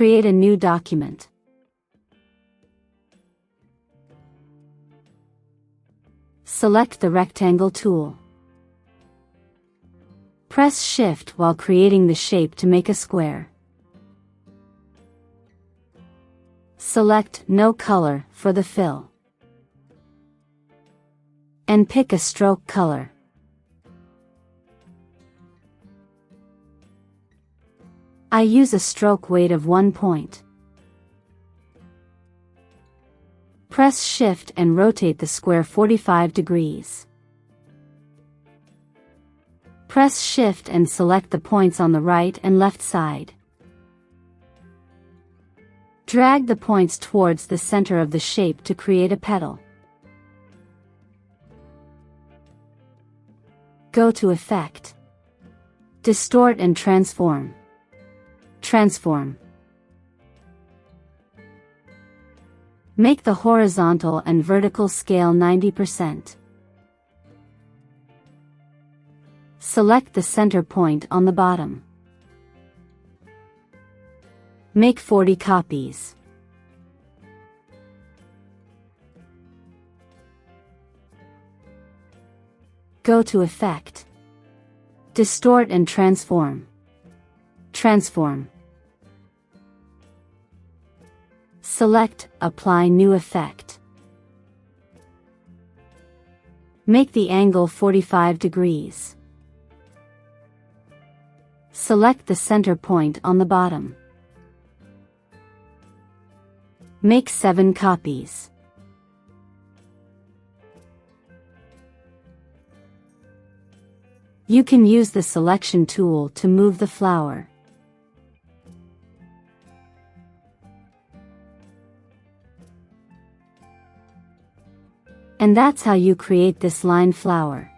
create a new document. Select the rectangle tool. Press Shift while creating the shape to make a square. Select No Color for the fill. And pick a stroke color. I use a stroke weight of 1 point. Press Shift and rotate the square 45 degrees. Press Shift and select the points on the right and left side. Drag the points towards the center of the shape to create a petal. Go to Effect. Distort and Transform. Transform. Make the horizontal and vertical scale 90%. Select the center point on the bottom. Make 40 copies. Go to Effect. Distort and Transform. Transform. Select Apply New Effect. Make the angle 45 degrees. Select the center point on the bottom. Make 7 copies. You can use the selection tool to move the flower. And that's how you create this line flower.